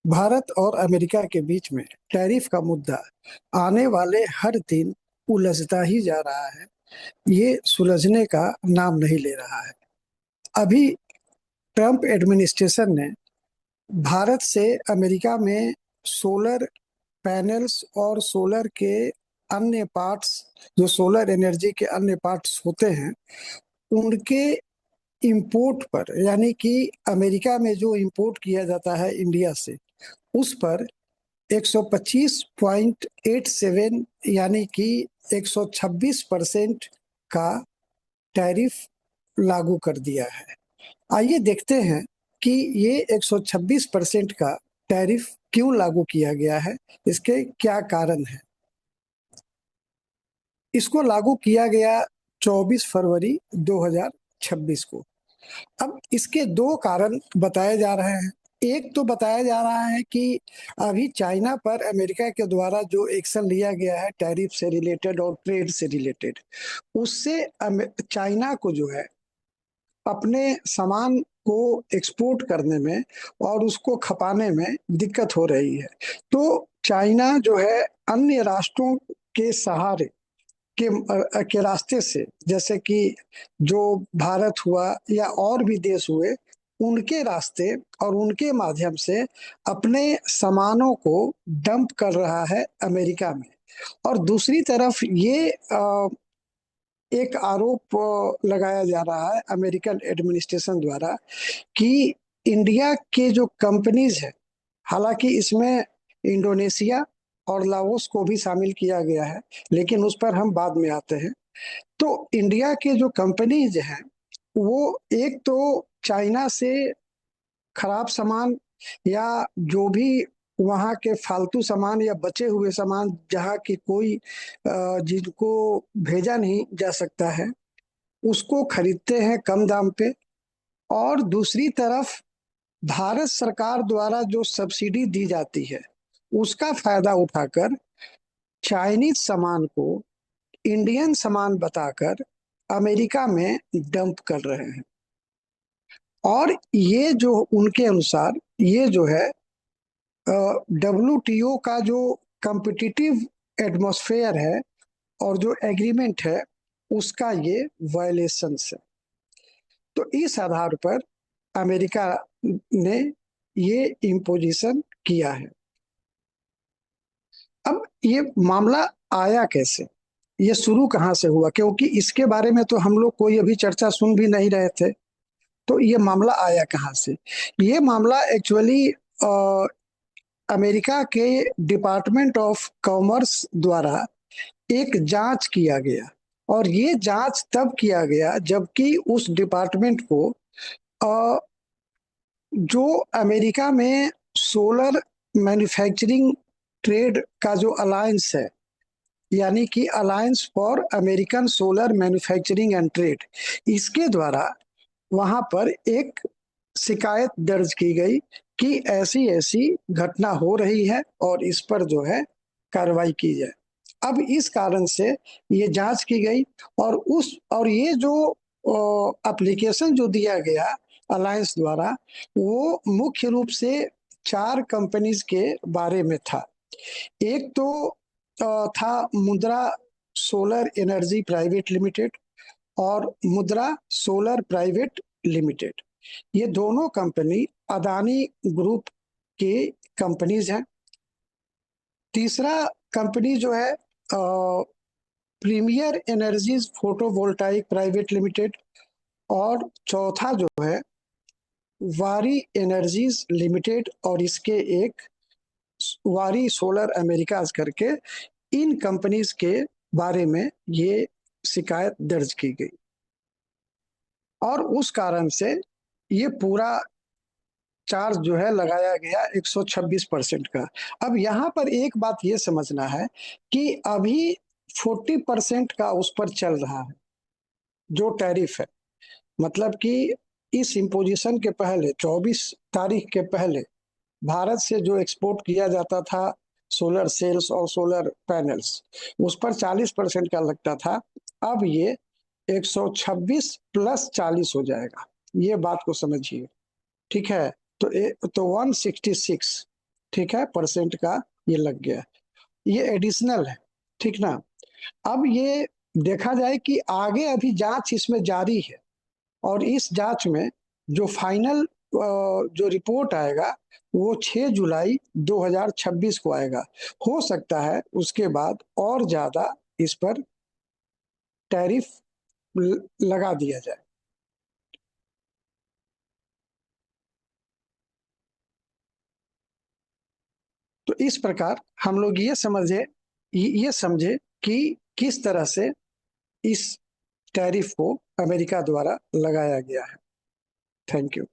भारत और अमेरिका के बीच में टैरिफ का मुद्दा आने वाले हर दिन उलझता ही जा रहा है। ये सुलझने का नाम नहीं ले रहा है। अभी ट्रंप एडमिनिस्ट्रेशन ने भारत से अमेरिका में सोलर पैनल्स और सोलर के अन्य पार्ट्स, जो सोलर एनर्जी के अन्य पार्ट्स होते हैं, उनके इंपोर्ट पर, यानी कि अमेरिका में जो इंपोर्ट किया जाता है इंडिया से, उस पर 125.87 यानी कि 126% का टैरिफ लागू कर दिया है। आइए देखते हैं कि ये 126% का टैरिफ क्यों लागू किया गया है, इसके क्या कारण है। इसको लागू किया गया 24 फरवरी 2026 को। अब इसके दो कारण बताए जा रहे हैं। एक तो बताया जा रहा है कि अभी चाइना पर अमेरिका के द्वारा जो एक्शन लिया गया है टैरिफ से रिलेटेड और ट्रेड से रिलेटेड, उससे चाइना को जो है अपने सामान को एक्सपोर्ट करने में और उसको खपाने में दिक्कत हो रही है। तो चाइना जो है अन्य राष्ट्रों के सहारे के रास्ते से, जैसे कि जो भारत हुआ या और भी देश हुए, उनके रास्ते और उनके माध्यम से अपने सामानों को डंप कर रहा है अमेरिका में। और दूसरी तरफ ये एक आरोप लगाया जा रहा है अमेरिकन एडमिनिस्ट्रेशन द्वारा कि इंडिया के जो कंपनीज है, हालांकि इसमें इंडोनेशिया और लाओस को भी शामिल किया गया है, लेकिन उस पर हम बाद में आते हैं। तो इंडिया के जो कंपनीज हैं, वो एक तो चाइना से खराब सामान या जो भी वहाँ के फालतू सामान या बचे हुए सामान, जहाँ की कोई जिनको भेजा नहीं जा सकता है, उसको खरीदते हैं कम दाम पे। और दूसरी तरफ भारत सरकार द्वारा जो सब्सिडी दी जाती है, उसका फायदा उठाकर चाइनीज सामान को इंडियन सामान बताकर अमेरिका में डंप कर रहे हैं। और ये जो उनके अनुसार ये जो है WTO का जो कॉम्पिटिटिव एटमॉस्फेयर है और जो एग्रीमेंट है, उसका ये वायलेशंस है। तो इस आधार पर अमेरिका ने ये इम्पोजिशन किया है। अब ये मामला आया कैसे, ये शुरू कहाँ से हुआ, क्योंकि इसके बारे में तो हम लोग कोई अभी चर्चा सुन भी नहीं रहे थे। तो ये मामला आया कहाँ से? ये मामला एक्चुअली अमेरिका के डिपार्टमेंट ऑफ कॉमर्स द्वारा एक जांच किया गया। और ये जांच तब किया गया जबकि उस डिपार्टमेंट को अ, जो अमेरिका में सोलर मैन्युफैक्चरिंग ट्रेड का जो अलायंस है, यानी कि alliance for American solar manufacturing and trade, इसके द्वारा वहां पर एक शिकायत दर्ज की गई कि ऐसी ऐसी घटना हो रही है और इस पर जो है कार्रवाई की जाए। अब इस कारण से ये जांच की गई। और ये जो एप्लीकेशन जो दिया गया अलायंस द्वारा, वो मुख्य रूप से चार कंपनीज के बारे में था। एक तो था मुद्रा सोलर एनर्जी प्राइवेट लिमिटेड और मुद्रा सोलर प्राइवेट लिमिटेड। ये दोनों कंपनी अदानी ग्रुप की कंपनीज हैं। तीसरा कंपनी जो है premier energies photovoltaic private limited. और चौथा जो है वारी एनर्जीज लिमिटेड, और इसके एक वारी सोलर अमेरिकाज करके, इन कंपनीज के बारे में ये शिकायत दर्ज की गई। और उस कारण से ये पूरा चार्ज जो है लगाया गया 126% का। अब यहाँ पर एक बात ये समझना है कि अभी 40% का उस पर चल रहा है जो टैरिफ है। मतलब कि इस इम्पोजिशन के पहले, 24 तारीख के पहले, भारत से जो एक्सपोर्ट किया जाता था सोलर सेल्स और सोलर पैनल्स, उस पर 40% का लगता था। अब ये 126 + 40 हो जाएगा। ये बात को समझिए, ठीक है? तो 166 ठीक है, परसेंट का ये लग गया, ये एडिशनल है, ठीक ना। अब ये देखा जाए कि आगे अभी जांच इसमें जारी है, और इस जांच में जो फाइनल जो रिपोर्ट आएगा वो 6 जुलाई 2026 को आएगा। हो सकता है उसके बाद और ज्यादा इस पर टैरिफ लगा दिया जाए। तो इस प्रकार हम लोग ये समझे कि किस तरह से इस टैरिफ को अमेरिका द्वारा लगाया गया है। Thank you.